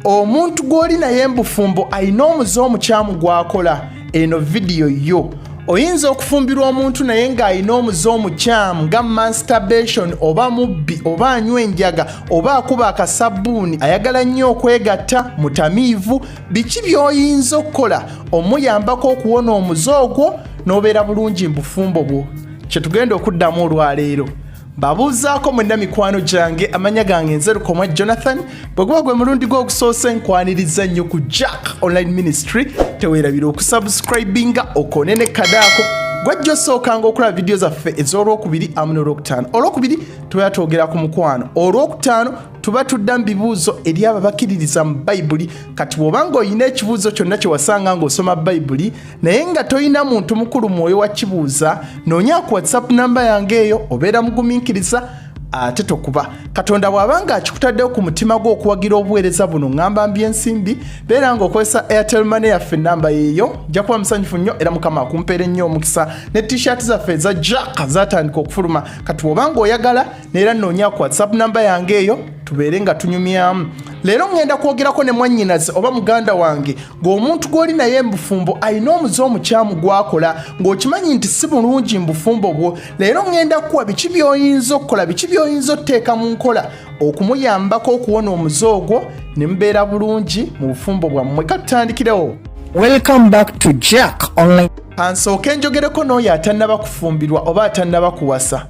omuntu gw'oli naye mbufumbo alina omuze omukyamu gw'akola. Eno vidiyo yo oyinza okufumbirwa omuntu naye ng'alina omuze omukyamu nga masturbation oba mubbi oba anywa enjaga oba akuba akasabbuuni ayagala nnyo okwegatta mutamiivu. Biki by'oyinza okukola omuyambako okuwona omuze ogwo n'obeera bulungi mu bufumbo bwo? Kye tugenda okuddamu olwaleero. Babuuzaako mwenna mikwano gyange, amanya gange Nzerukomwa Jonathan. Bwe guba gwe mulundi gw'okusoose nkwaniriza nnyo ku Jack Online Ministry. Teweerabira okusubscribinga okone ne kadaako gwajja osookanga okulaba vidiyo zaffe ez'olwokubiri amu n'olwokutaano. Olwokubiri tuba twogera ku mukwano, olwokutaano tuba tudda mu bibuuzo eri abo bakkiririza mu Bayibuli. Kati bw'obanga oyina ekibuuzo kyonna kye wasanga ng'osoma Bayibuli naye nga toyina muntu mukulu mwoyo wa kibuuza, noonya ku WhatsApp namba yange eyo obeera mugumiikiriza ate tokuba. Katonda bw'abanga akikutaddeho ku mutima gwo okuwagira obuweereza buno ngamba mbyensimbi, beera ng'okozesa Airtel Money yaffe namba yeeyo. Nja kuba musanyufu nnyo era Mukama akumpeere nnyo omukisa. Ne t-shirt zaffe eza Jack zaatandika okufuluma. Kati bw'obanga oyagala neera noonya ku WhatsApp namba yange eyo tubeere nga tunyumyamu. Leero ngenda kwogerako ne mwannyinaze oba muganda wange ng'omuntu gw'oli naye mu bufumbo alina omuze omukyamu gw'akola ng'okimanyi nti si bulungi mu bufumbo bwo. Leero ngenda kuwa biki by'oyinza okukola, biki by'oyinza otteeka mu nkola okumuyambako okuwona omuze ogwo ne mubeera bulungi mu bufumbo bwammwe. Katutandikirewo. Welcome back to Jack Online. Kansooke njogereko n'oyo atannaba kufumbirwa oba atannaba kuwasa.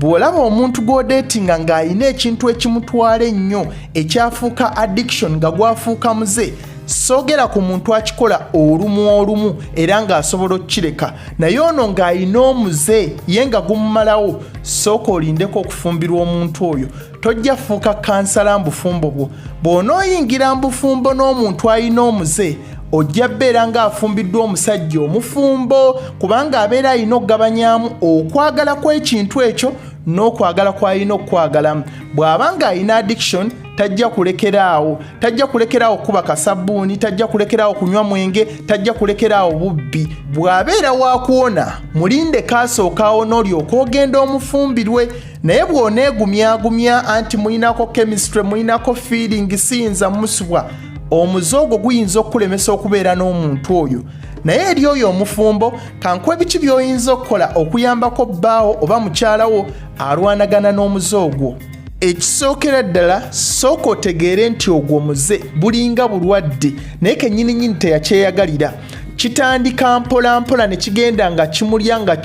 Bw'olaba omuntu gw'odeetinga ng'alina ekintu ekimutwala ennyo ekyafuuka addiction nga gwafuuka muze, soogera ku muntu akikola olumu era ng'asobola okukireka, naye ono ng'alina omuze ye nga gumumalawo, sooka olindeko okufumbirwa omuntu oyo. Tojja fuuka kansala mu bufumbo bwo. Bw'onooyingira mu bufumbo n'omuntu alina omuze, ojja beera ng'afumbiddwa omusajja omufumbo, kubanga abeera alina okugabanyaamu okwagala kw'ekintu ekyo n'okwagala kw'alina okukwagalamu. Bw'aba ng'alina addiction tajja kulekeraawo, tajja kulekeraawo kuba kasabbuuni, tajja kulekeraawo kunywa mwenge, tajja kulekeraawo bubbi. Bw'abeera waakuwona mulinde kaasookawo n'olyoka ogenda omufumbirwe. Naye bw'oneegumyagumya anti mulinako chemistry, mulinako feeling, siyinza musubwa, omuze ogwo guyinza okukulemesa okubeera n'omuntu oyo. Naye eri oyo omufumbo kankuwe biki by'oyinza okukola okuyambako bbaawo oba mukyalawo alwanagana n'omuze ogwo. Ekisookera ddala sooka otegeere nti ogwo muze bulinga bulwadde naye kennyininyini teyakyeyagalira. Kitandika mpola mpola ne kigenda nga kimulya nga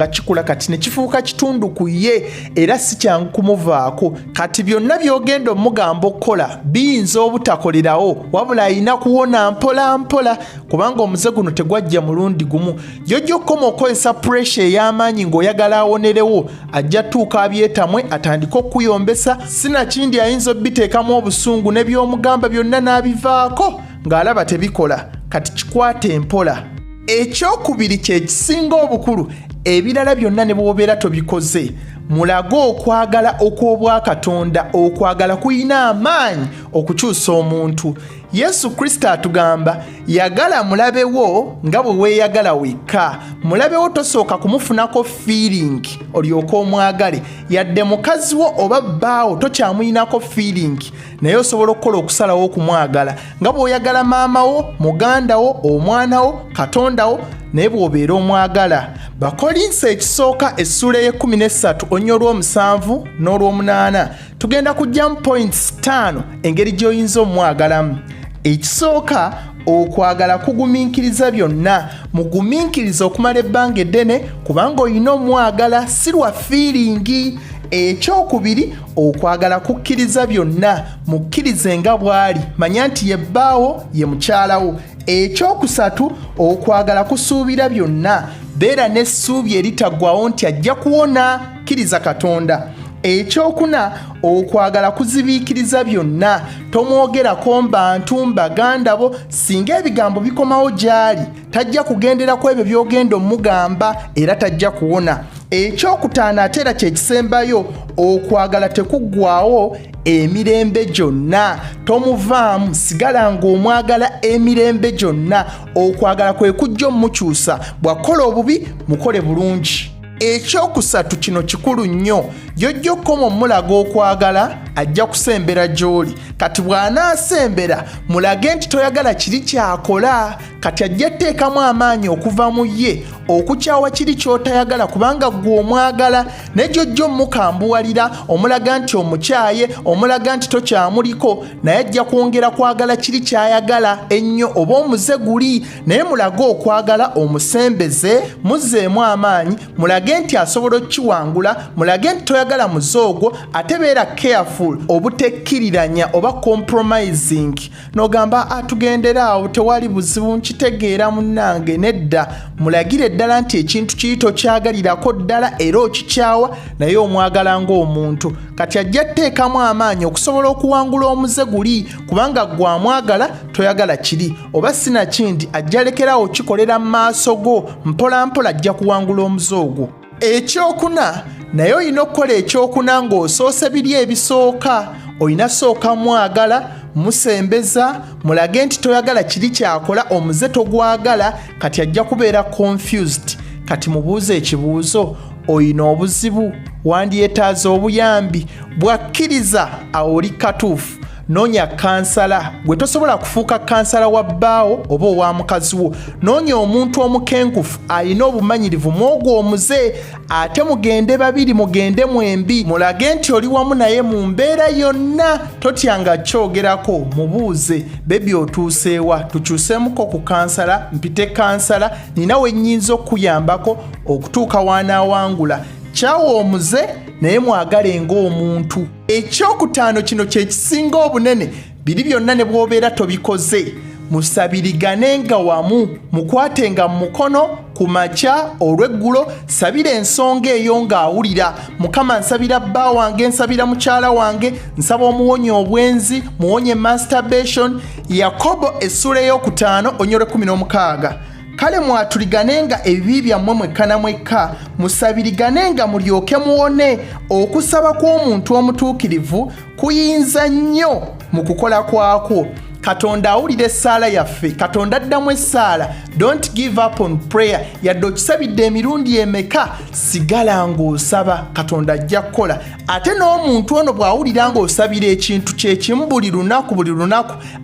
kikula kati ne kifuuka kitundu ku ye era si kyangu kumuvaako. Kati byonna by'ogenda omugamba okukola biyinza obutakolerawo wabula alina kuwona mpola mpola kubanga omuze guno tegwajja mulundi gumu. Jjojja okukoma okozesa pressure ey'amaanyi ng'oyagala awonerewo, ajja tuuka abyetamwe atandika okuyombesa, sinakindi ayinza obiteekamu obusungu ne by'omugamba byonna n'abivaako ng'alaba tebikola. Kati kikwate empola. Ekyokubiri kye kisinga obukulu, ebirala byonna ne bw'obeera tobikoze, mulage okwagala okw'Obwakatonda. Okwagala kuyina amaanyi okukyusa omuntu. Yesu Kristo atugamba yagala mulabewo nga bwe weeyagala wekka. Mulabewo tosooka kumufunako feeling olyoka omwagale, yadde mukazi wo oba bbaawo tokyamuyinako feeling naye osobola okukola okusalawo okumwagala nga bw'oyagala maama wo, muganda wo, omwana wo, Katonda wo, naye bw'obeera omwagala. Bakolinse ekisooka essula y'e13 onnyo olw'omusanvu n'olw'omunaana tugenda kujjamu points 5 engeri gy'oyinza omwagalamu. Ekisooka, okwagala kugumiikiriza byonna. Mugumiikiriza okumala ebbanga eddene kubanga olina omwagala si lwa feeling. Ekyokubiri, okwagala kukkiriza byonna. Mukkirize nga bw'ali, manya nti ye bbaawo ye mukyalawo. Ekyokusatu, okwagala kusuubira byonna. Beera n'essuubi eritaggwawo nti ajja kuwona, kkiriza Katonda. Ekyokuna, okwagala kuzibiikiriza byonna. Tomwogerako mbantu baganda bo singa ebigambo bikomawo gy'ali, tajja kugenderako ebyo by'ogenda omugamba era tajja kuwona. Ekyokutaano ate era kye kisembayo, okwagala tekuggwaawo emirembe gyonna. Tomuvaamu, sigala ng'omwagala emirembe gyonna. Okwagala kwe kujja omukyusa, bw'akola obubi mukole bulungi. ekyokusatu kino kikulu nnyo jjojja okukoma omulaga okwagala ajja kusembera gy'oli kati bw'anaasembera mulage nti toyagala kiri kyakola kati ajja tteekamu amaanyi okuva mu ye okukyawa kiri ky'otayagala kubanga ggwe omwagala ne jjojja omukambuwalira omulaga nti omukyaye omulaga nti tokyamuliko naye ajja kwongera kwagala kiri ky'ayagala ennyo oba omuze guli naye mulage okwagala omusembeze muzzeemu amaanyi mulage nti asobola okkiwangula mulage nti toyagala muze ogwo ate beera careful obutekkiriranya oba compromising n'ogamba atugendera awo tewali buzibu nkitegeera munnange nedda mulagire ddala nti ekintu kiri tokyagalirako ddala era okikyawa naye omwagala ng'omuntu kati ajja tteekamu amaanyi okusobola okuwangula omuze guli kubanga gwamwagala toyagala kiri oba sinakindi ajja lekerawo kikolera mu maaso go mpola mpola ajja kuwangula omuze ogwo ekyokuna naye olina okukola ekyokuna ng'osoose biri ebisooka olina sooka mwagala musembeza mulage nti toyagala kiri kyakola omuze togwagala kati ajja kubeera confused kati mubuuze ekibuuzo olina obuzibu wandyetaaza obuyambi bwakkiriza awo oli katuufu noonya kansala gwe tosobola kufuuka kansala wa bbaawo oba owa mukazi wo noonya omuntu omukenkufu alina obumanyirivu mwogwo omuze ate mugende babiri mugende mwembi mulage nti oli wamu naye mu mbeera yonna totyanga kyogerako mubuuze bebi otuuseewa tukyuseemuko ku kansala mpite kansala nina we nnyinza okuyambako okutuuka wanaawangula kyawa omuze naye mwagale ng'omuntu ekyokutaano kino kye kisinga obunene biri byonna ne bw'obeera tobikoze musabiriganenga wamu mukwatenga mu mukono ku makya olw'eggulo sabira ensonga eyo ng'awulira mukama nsabira bba wange nsabira mukyala wange nsaba omuwonye obwenzi muwonye masturbation Yakobo essula ey'okutaano onyole 16 kale mwatuliganenga ebibi byammwe mwekka na mwekka musabiriganenga mulyoke muwone okusaba kw'omuntu omutuukirivu kuyinza nnyo mu kukola kwakwo Katonda awulira essaala yaffe Katonda addamu essaala don't give up on prayer yadde okisabidde emirundi emeka sigala ng'osaba Katonda ajja kukola ate n'omuntu ono bw'awulira ng'osabira ekintu kyekimu buli lunaku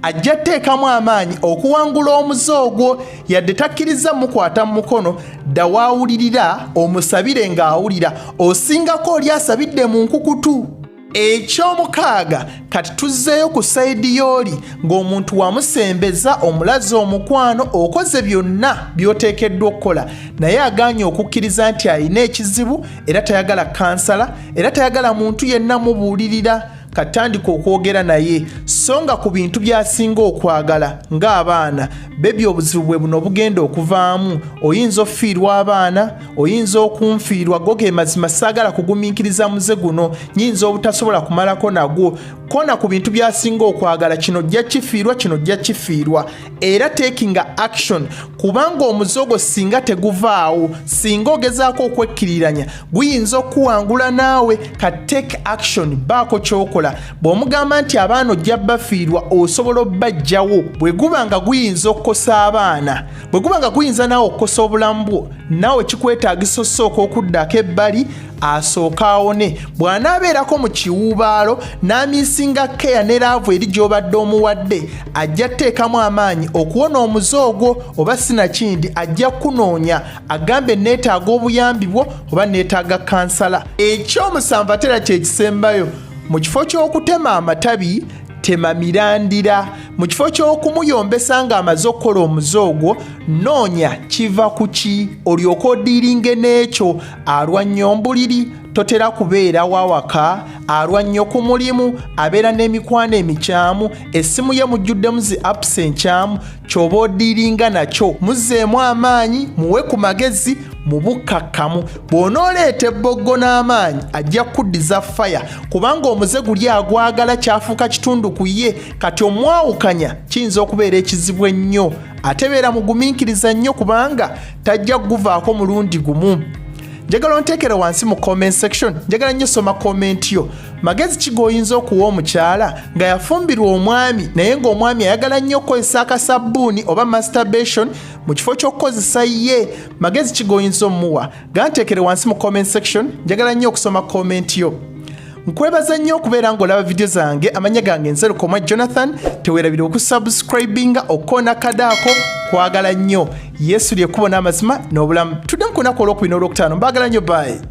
ajja tteekamu amaanyi okuwangula omuze ogwo yadde takkiriza mukwata mu mukono dda waawulirira omusabire ng'awulira osingako oli asabidde mu nkukutu ekyomukaaga kati tuzzeeyo ku sayidi y'oli ng'omuntu wamusembeza omulaze omukwano okoze byonna by'oteekeddwa okukola naye agaanye okukkiriza nti alina ekizibu era tayagala kansala era tayagala muntu yenna mubuulirira katandika okwogera naye songa ku bintu by'asinga okwagala ng'abaana bebi obuzibu bwe buno bugenda okuvaamu oyinza ofiirwa abaana oyinza okunfiirwa goge mazima saagala kugumiikiriza muze guno nyinza obutasobola kumalako nagwo kona ku bintu by'asinga okwagala kino jja kifiirwa era taking action kubanga omuze ogwo singa teguvaawo singa ogezaako okwekkiriranya guyinza okuwangula naawe ka take action baako kyokola bw'omugamba nti abaana ojja bafiirwa osobola obbajjawo bwe guba nga guyinza okukosa abaana bwe guba nga guyinza naawe okukosa obulamu bwo naawe kikwetaagisa osooka okuddako ebbali asooka awone bw'anaabeerako mu kiwuubaalo n'amiisinga keya ne laavu eri gy'obadde omuwadde ajja tteekamu amaanyi okuwona omuze ogwo oba sinakindi ajja kunoonya agambe neetaaga obuyambi bwo oba neetaaga kansala ekyomusanvu atera kye kisembayo mu kifo ky'okutema amatabi tema mirandira mu kifo ky'okumuyombesa ng'amaze okukola omuze ogwo noonya kiva ku ki olyoka odiiringe n'ekyo alwanya ombuliri totera kubeera wawaka alwanya ku mulimu abeera n'emikwano emikyamu essimu ye mujjuddemu zi apps enkyamu ky'oba odiiringa nakyo muzzeemu amaanyi muwe ku magezi mu bukkakkamu bw'onooleeta ebboggo n'amaanyi ajja kuddiza faya kubanga omuze guli agwagala kyafuuka kitundu ku ye kati omwawukanya kiyinza okubeera ekizibu ennyo ate beera mugumiikiriza nnyo kubanga tajja kuguvaako mulundi gumu njagala onteekere wansi mu comment section, njagala nnyo soma comment yo. Magezi ki g'oyinza okuwa omukyala nga yafumbirwa omwami naye ng'omwami ayagala nnyo okukozesa akasabbuuni oba masturbation mu kifo ky'okukozesa ye? Magezi ki g'oyinza omuwa? Ganteekere wansi mu comment section, njagala nnyo okusoma comment yo. Nkwebaza nnyo okubeera ng'olaba video zange. Amanya gange Nzerukomwa Jonathan. Teweerabire okusubscribinga okona kadaako. Kwagala nnyo. Yesu ly'ekkubo n'amazima n'obulamu. Tudde mu kunaku olw'okubiri n'olwokutaano. Mbaagala nnyo bye.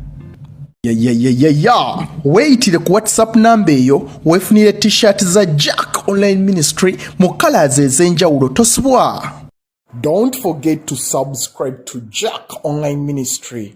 Weeyitire ku WhatsApp namba eyo weefunire t-shirt za Jack Online Ministry mu colors ez'enjawulo. Tosubwa. Don't forget to subscribe to Jack Online Ministry.